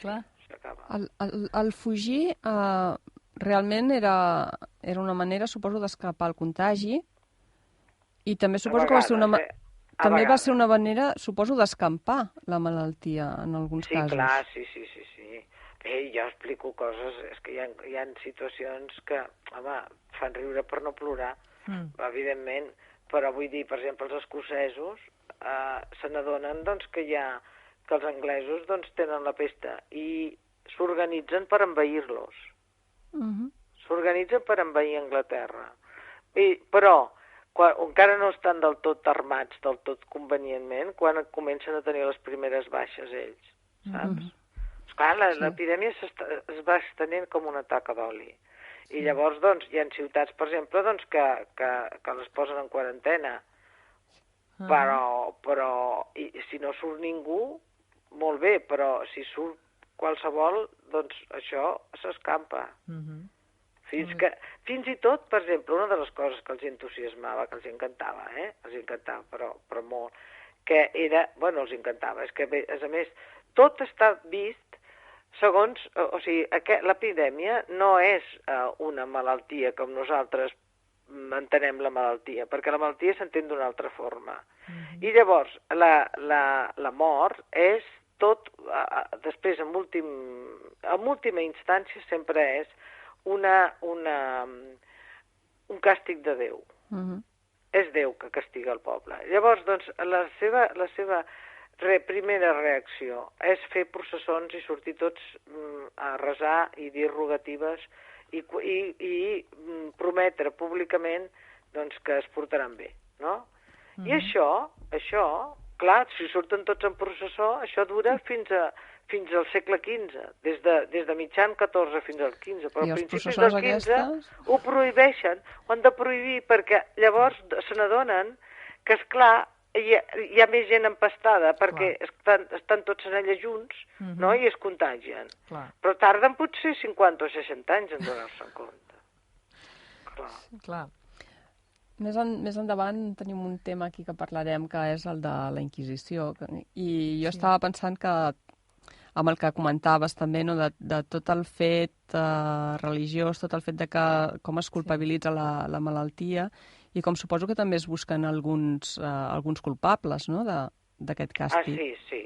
S1: Clar.
S3: s'acaba.
S2: El fugir realment era una manera, suposo, d'escapar al contagi i també suposo que va ser va ser una manera, suposo, d'escampar la malaltia en alguns casos.
S3: Clar, sí. Jo explico coses, és que hi ha situacions que, home, fan riure per no plorar, evidentment, però vull dir, per exemple, els escocesos se n'adonen doncs, que els anglesos doncs, tenen la pesta i s'organitzen per envair-los. S'organitzen per envair Anglaterra. Però encara no estan del tot armats, del tot convenientment, quan comencen a tenir les primeres baixes ells, saps? Esclar, l'epidèmia es va estenent com una taca d'oli. I llavors, doncs, hi ha ciutats, per exemple, doncs, que les posen en quarantena. Però si no surt ningú, molt bé, però si surt qualsevol, doncs això s'escampa. Fins i tot, per exemple, una de les coses que els entusiasmava, que els encantava, els encantava, però molt, que era, bueno, els encantava, és que, a més, tot està vist segons, o sigui, l'epidèmia no és una malaltia com nosaltres entenem la malaltia, perquè la malaltia s'entén d'una altra forma. I llavors, la mort és tot, després, en última instància, sempre és un càstig de Déu. És Déu que castiga el poble. Llavors, doncs, la seva primera reacció és fer processons i sortir tots a resar i dir rogatives i prometre públicament doncs, que es portaran bé, no? I això, clar, si surten tots en processó, això dura fins al segle XV, des de mitjan XIV fins al XV, però a principis del XV ho prohibeixen, ho han de prohibir perquè llavors se n'adonen que, esclar, hi ha més gent empastada perquè estan tots en ella junts, no? I es contagien. Però tarden potser 50 o 60 anys en donar-se en compte.
S1: Clar.
S2: Més endavant tenim un tema aquí que parlarem, que és el de la Inquisició. I jo estava pensant que, amb el que comentaves també, no, de tot el fet religiós, tot el fet de com es culpabilitza la malaltia, i com suposo que també es busquen alguns culpables, no?, d'aquest càstig.
S3: Sí.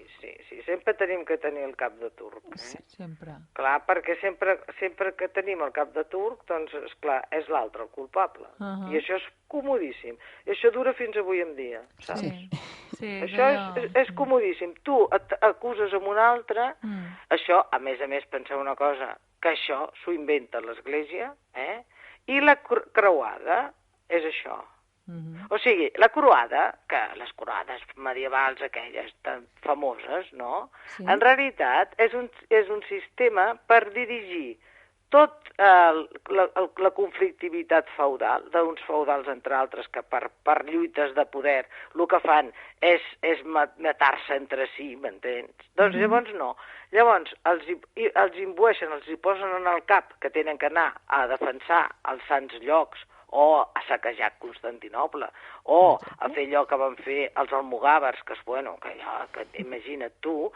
S3: Sempre tenim que tenir el cap de turc.
S1: Sí, sempre.
S3: Clar, perquè sempre que tenim el cap de turc, doncs, esclar, és l'altre el culpable. I això és comodíssim. I això dura fins avui en dia, saps?
S1: Sí,
S3: això és comodíssim. Tu acuses amb un altre, això, a més, penseu una cosa, que això s'ho inventa l'Església, i la creuada és això. O sigui, la croada, que les croades medievals aquelles tan famoses, no? En realitat és un sistema per dirigir tot la conflictivitat feudal, d'uns feudals entre altres que per lluites de poder el que fan és matar-se entre si, m'entens? Doncs llavors no. Llavors els imbueixen, els hi posen en el cap que tenen que anar a defensar els sants llocs o a saquejar Constantinoble, o a fer allò que van fer els almogàvers, que és, bueno, que imagina't tu,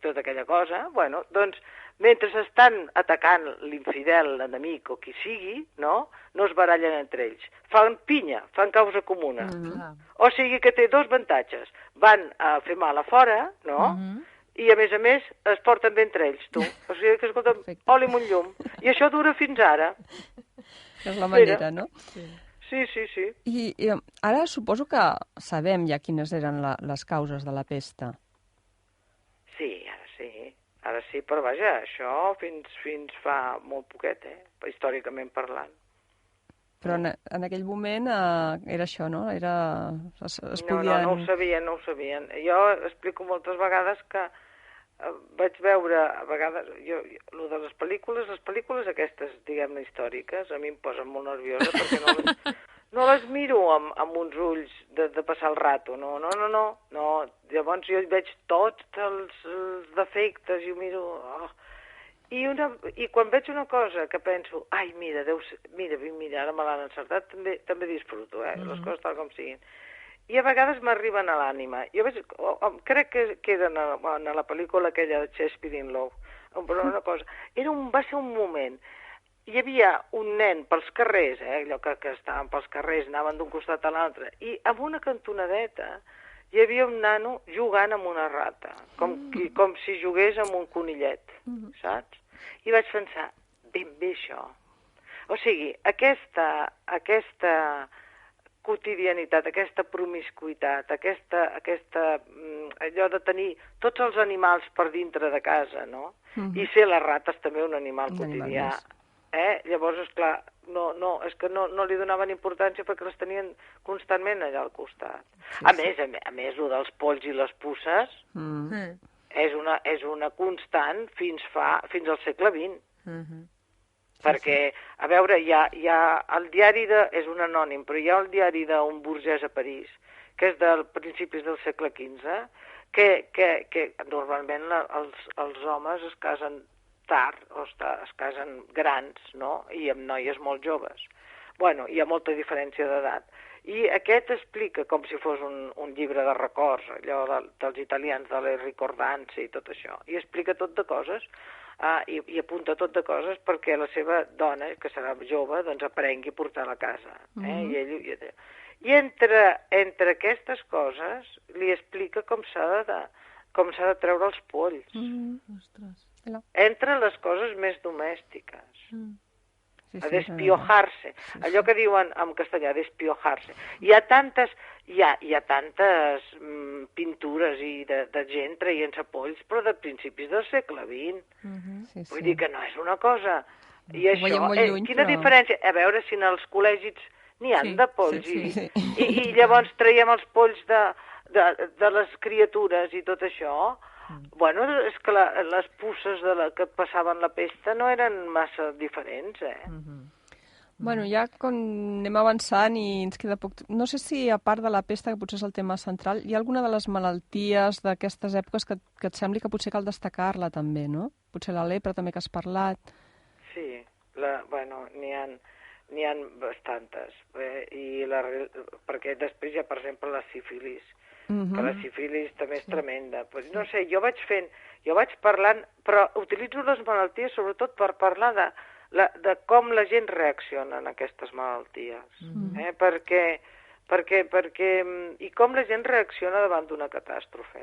S3: tota aquella cosa, bueno, doncs, mentre estan atacant l'infidel, l'enemic o qui sigui, no es barallen entre ells. Fan pinya, fan causa comuna. O sigui que té dos avantatges. Van a fer mal a fora, no?, i, a més, es porten bé entre ells, tu. O sigui que, escolta, oli amb un llum. I això dura fins ara.
S2: És la manera, no?
S3: Sí.
S2: I ara suposo que sabem ja quines eren les causes de la pesta.
S3: Sí, ara sí, però vaja, això fins fa molt poquet, històricament parlant.
S2: Però en aquell moment era això, no?
S3: No ho sabien. Jo explico moltes vegades que vaig veure, a vegades, el de les pel·lícules aquestes, diguem-ne, històriques, a mi em posen molt nerviosa perquè no les miro amb uns ulls de passar el rato, no. Llavors jo veig tots els defectes i ho miro... I quan veig una cosa que penso, ai, mira, ara me l'han encertat, també disfruto, les coses tal com siguin. I a vegades m'arriben a l'ànima. Jo crec que era en la pel·lícula aquella de Shakespeare in Love, però una cosa, va ser un moment. Hi havia un nen pels carrers, allò que estaven pels carrers, anaven d'un costat a l'altre, i en una cantonadeta hi havia un nano jugant amb una rata, com si jugués amb un conillet, saps? I vaig pensar, ben bé això. O sigui, aquesta quotidianitat, aquesta promiscuitat, allò de tenir tots els animals per dintre de casa, no? I ser les rates també un animal quotidià. Llavors, esclar, és que no li donaven importància perquè les tenien constantment allà al costat. A més, el dels polls i les puces és una constant fins al segle XX. Perquè, a veure, hi ha el diari és un anònim, però hi ha el diari d'un burgès a París, que és del principis del segle XV, que normalment els homes es casen tard, o es casen grans, no?, i amb noies molt joves. Bueno, hi ha molta diferència d'edat. I aquest explica com si fos un llibre de records, allò dels italians, de les ricordanze i tot això. I explica tot de coses, i apunta tot de coses perquè la seva dona, que serà jove, doncs aprengui a portar a la casa. I entre aquestes coses li explica com s'ha de treure els polls. Entre les coses més domèstiques. A despiojarse. Allò que diuen en castellà, despiojarse. Hi ha tantes pintures de gent traient-se polls, però de principis del segle XX. Vull dir que no és una cosa... I això, quina diferència? A veure si en els col·legis n'hi ha de polls. I llavors traiem els polls de les criatures i tot això... Bueno, és que les puces que passaven la pesta no eren massa diferents,
S2: Bueno, ja quan anem avançant i ens queda poc... No sé si, a part de la pesta, que potser és el tema central, hi ha alguna de les malalties d'aquestes èpoques que et sembli que potser cal destacar-la també, no? Potser la lepra també que has parlat.
S3: Sí, bueno, n'hi ha bastantes. Perquè després hi ha, per exemple, la sífilis, que la sífilis també és tremenda. No sé, jo vaig parlant, però utilitzo les malalties sobretot per parlar de com la gent reacciona a aquestes malalties. I com la gent reacciona davant d'una catàstrofe.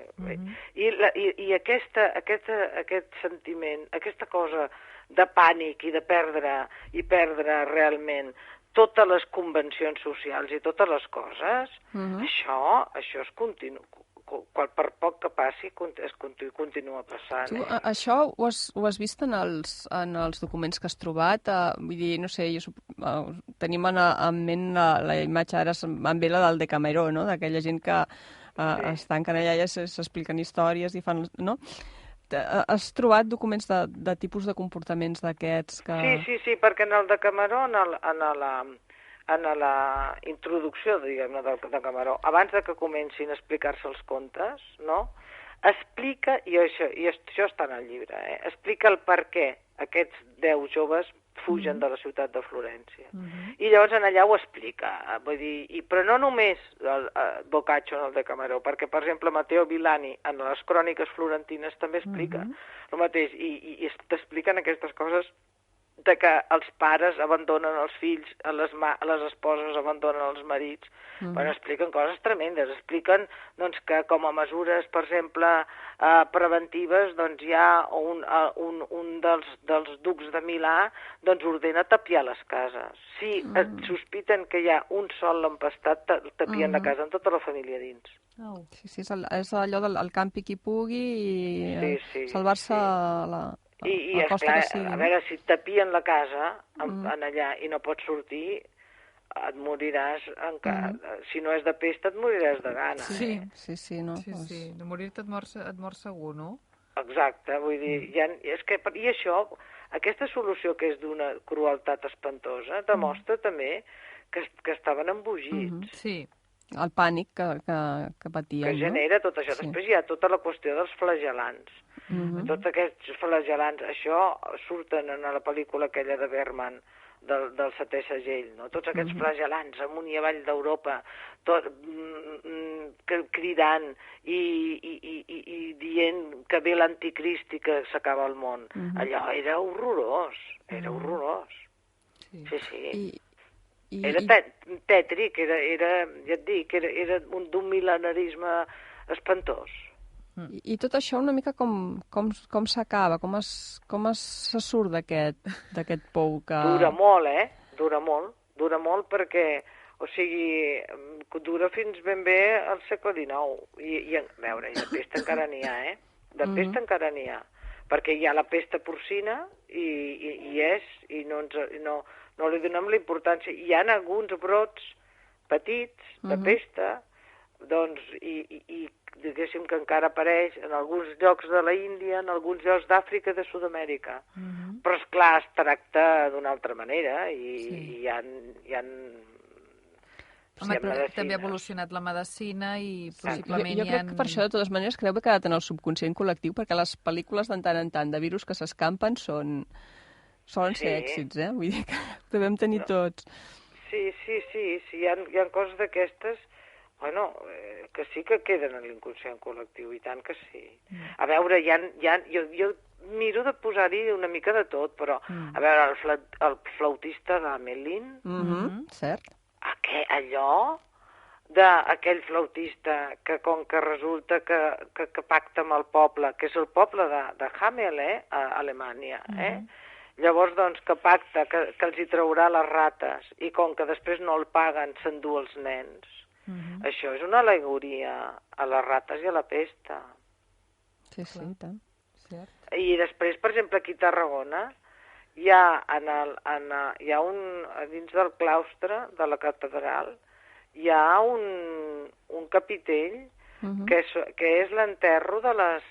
S3: I aquest sentiment, aquesta cosa de pànic i de perdre realment totes les convencions socials i totes les coses, això és continu. Per poc que passi, continua passant.
S2: Tu, això ho has vist en els documents que has trobat? Vull dir, no sé, tenim en ment la imatge, ara em ve la del Decameró, no?, d'aquella gent que es tanquen allà i s'expliquen històries i fan... no? Has trobat documents de tipus de comportaments d'aquests que...
S3: Sí, perquè en el Decameró, en la introducció, diguem-ne, del Decameró, abans de que comencin a explicar-se els contes, no?, explica, i això està en el llibre, explica el per què aquests 10 joves fugen de la ciutat de Florència. I llavors allà ho explica, vull dir, però no només Boccaccio en el Decameró, perquè, per exemple, Matteo Villani en les cròniques florentines també explica el mateix, i t'expliquen aquestes coses de que els pares abandonen els fills, les esposes abandonen els marits. Bueno, expliquen coses tremendes. Expliquen doncs, que com a mesures, per exemple, preventives, doncs hi ha un dels ducs de Milà doncs ordena tapiar les cases. Si sospiten que hi ha un sol empastat, tapien la casa amb tota la família dins.
S2: Sí, és allò del campi qui pugui i salvar-se
S3: I esclar, a veure, si et tapien la casa allà i no pots sortir, et moriràs, si no és de pesta, et moriràs de gana.
S2: Sí, no?
S1: Sí, de morir-te et mors segur, no?
S3: Exacte, vull dir, i això, aquesta solució que és d'una crueltat espantosa, demostra també que estaven embogits.
S1: Sí.
S2: El pànic que patien,
S3: que genera tot això. Després hi ha tota la qüestió dels flagel·lants. Tots aquests flagel·lants, això surten en la pel·lícula aquella de Bergman, del setè segell, no? Tots aquests flagel·lants amunt i avall d'Europa, cridant i dient que ve l'anticrist i que s'acaba el món. Allò era horrorós, era horrorós. Sí. Era tètric, era, ja et dic, era d'un mil·lenarisme espantós.
S2: I tot això una mica com s'acaba, com se surt d'aquest pou que...
S3: Dura molt, dura molt perquè, o sigui, dura fins ben bé al segle XIX. I a veure, i de pesta encara n'hi ha, De pesta encara n'hi ha. Perquè hi ha la pesta porcina i no li donem la importància. Hi ha alguns brots petits de pesta, doncs, i diguéssim que encara apareix en alguns llocs de la Índia, en alguns llocs d'Àfrica i de Sud-amèrica. Però, esclar, es tracta d'una altra manera i hi ha
S1: Home, però també ha evolucionat la medicina i possiblement
S2: jo crec que per això, de totes maneres, creu que ha quedat en el subconscient col·lectiu, perquè les pel·lícules de tant en tant de virus que s'escampen solen ser èxits, Vull dir que ho devem tenir tots. Sí,
S3: hi ha coses d'aquestes, bueno, que sí que queden en l'inconscient col·lectiu, i tant que sí. A veure, jo miro de posar-hi una mica de tot, però, a veure, el flautista d'Amelín...
S2: Cert.
S3: Allò d'aquell flautista que, com que resulta que pacta amb el poble, que és el poble de Hamel, a Alemanya, Llavors, doncs, que pacta que els hi traurà les rates i com que després no el paguen s'endú els nens. Això és una al·legoria a les rates i a la pesta.
S2: Sí, tant. Cert.
S3: I després, per exemple, aquí a Tarragona, hi ha dins del claustre de la catedral, hi ha un capitell que és l'enterro de les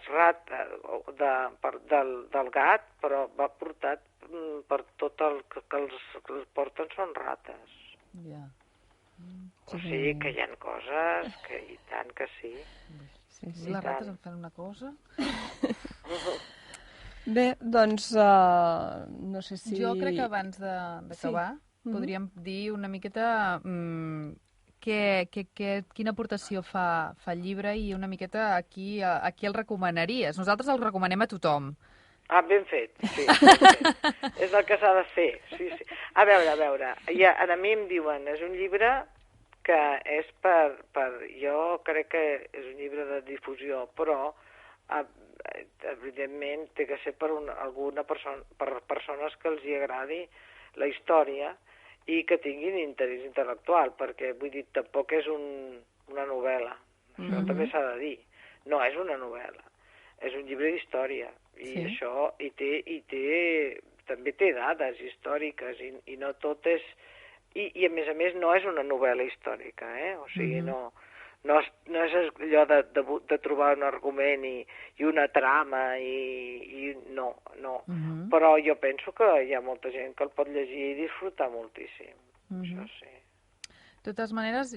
S3: rates, del gat, però va portat per tot el que els porten són rates. O sigui que hi ha coses que i tant que sí.
S1: Les rates en fan una cosa...
S2: Bé, doncs, no sé si...
S1: Jo crec que abans d'acabar podríem dir una miqueta quina aportació fa el llibre i una miqueta a qui el recomanaries. Nosaltres el recomanem a tothom.
S3: Ben fet, sí. Ben fet. És el que s'ha de fer, sí. A veure, a mi em diuen, és un llibre que és jo crec que és un llibre de difusió, però evidentment té que ser per persones que els hi agradi la història i que tinguin interès intel·lectual, perquè, vull dir, tampoc és una novel·la. Això també s'ha de dir. No és una novel·la. És un llibre d'història. I això, també té dades històriques i no tot és... I a més no és una novel·la històrica, O sigui, no és allò de trobar un argument i una trama i no. Però jo penso que hi ha molta gent que el pot llegir i disfrutar moltíssim. Això sí.
S1: De totes maneres,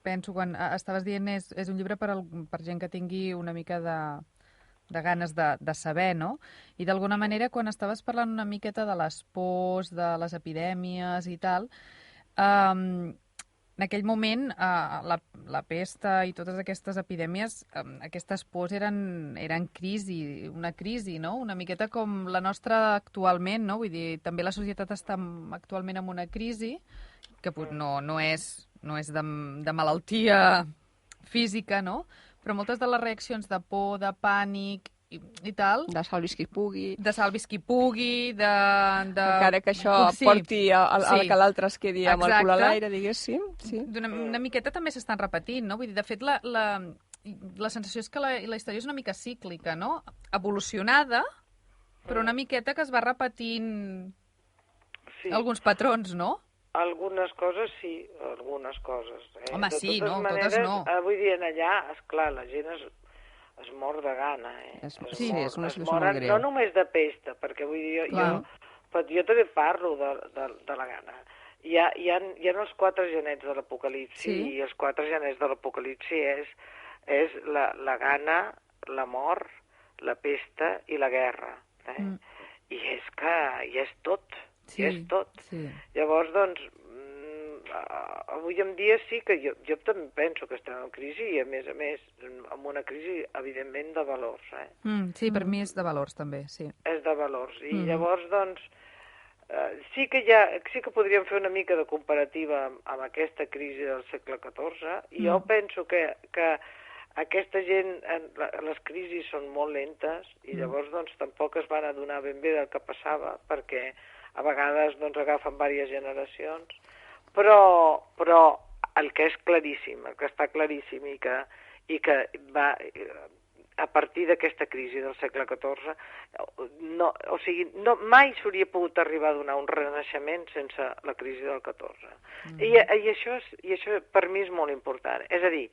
S1: penso, quan estaves dient és un llibre per gent que tingui una mica de ganes de saber, no? I d'alguna manera, quan estaves parlant una miqueta de les pors, de les epidèmies i tal, en aquell moment, la pesta i totes aquestes epidèmies, aquestes pors eren crisi, una crisi, no? Una miqueta com la nostra actualment, no? Vull dir, també la societat està actualment en una crisi, que no és de malaltia física, no? Però moltes de les reaccions de por, de pànic i tal...
S2: De salvis qui pugui.
S1: Encara
S2: que això porti que l'altre es quedi amb el cul a l'aire, diguéssim. Sí.
S1: Una miqueta també s'estan repetint, no? Vull dir, de fet, la sensació és que la història és una mica cíclica, no? Evolucionada, però una miqueta que es va repetint alguns patrons, no?
S3: Algunes coses sí, algunes coses.
S1: Home, sí, no, totes no.
S3: Vull dir, allà, esclar, la gent es mor de gana,
S2: és una situació molt greu.
S3: No només de pesta, perquè vull dir, jo també parlo de la gana. Hi ha els 4 genets de l'apocalipsi, i els 4 genets de l'apocalipsi és la gana, la mort, la pesta i la guerra. I és que hi és tot, hi és tot. Llavors, doncs, avui en dia sí que jo també penso que estem en crisi i, a més, amb una crisi, evidentment, de valors.
S1: Sí, per mi és de valors, també, sí. És
S3: de valors. I llavors, doncs, sí que podríem fer una mica de comparativa amb aquesta crisi del segle XIV, i jo penso que aquesta gent, les crisis són molt lentes, i llavors, doncs, tampoc es van adonar ben bé del que passava, perquè a vegades, doncs, agafen diverses generacions. Però el que és claríssim, el que està claríssim i que va a partir d'aquesta crisi del segle XIV, mai s'hauria pogut arribar a donar un renaixement sense la crisi del XIV. I això per mi és molt important. És a dir,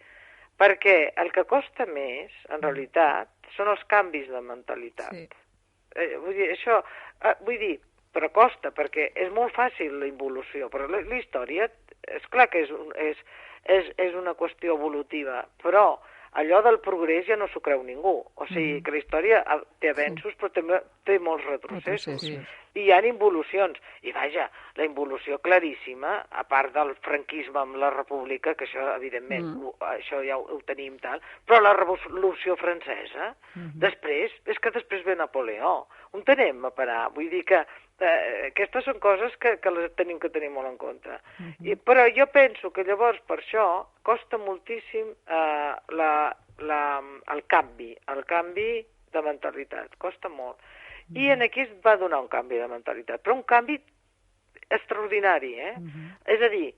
S3: perquè el que costa més, en realitat, són els canvis de mentalitat. Vull dir, però costa, perquè és molt fàcil la involució, però la història, és clar que és una qüestió evolutiva, però allò del progrés ja no s'ho creu ningú. O sigui, que la història té avenços, però té molts retrocessos. I hi ha involucions. I vaja, la involució claríssima, a part del franquisme amb la república, que això, evidentment, això ja ho tenim tal, però la revolució francesa, després ve Napoleó. On anem a parar? Vull dir que aquestes són coses que les tenim que tenir molt en compte. Però jo penso que llavors per això costa moltíssim el canvi de mentalitat, costa molt. I aquí es va donar un canvi de mentalitat, però un canvi extraordinari, És a dir,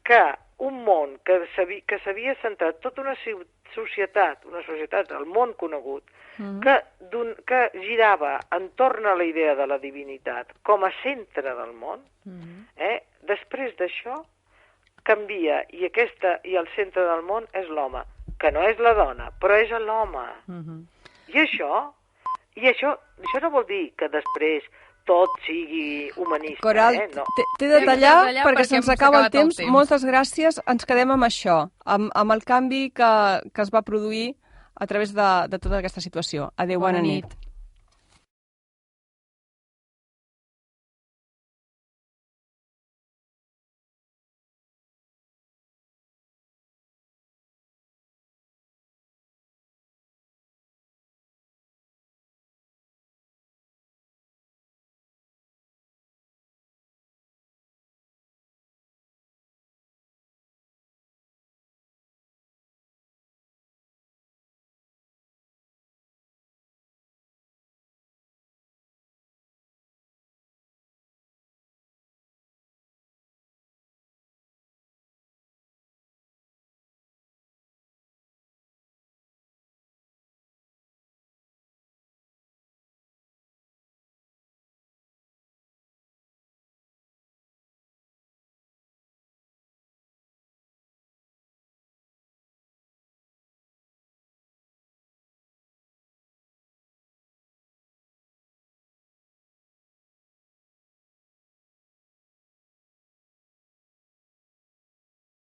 S3: que un món que s'havia centrat tota una societat, el món conegut, que girava entorn a la idea de la divinitat com a centre del món, després d'això canvia i el centre del món és l'home, que no és la dona, però és l'home. I això no vol dir que després tot sigui humanista.
S2: Coral, t'he de tallar perquè se'ns acaba el temps. Moltes gràcies. Ens quedem amb això, amb el canvi que es va produir a través de tota aquesta situació. Adéu, bona nit.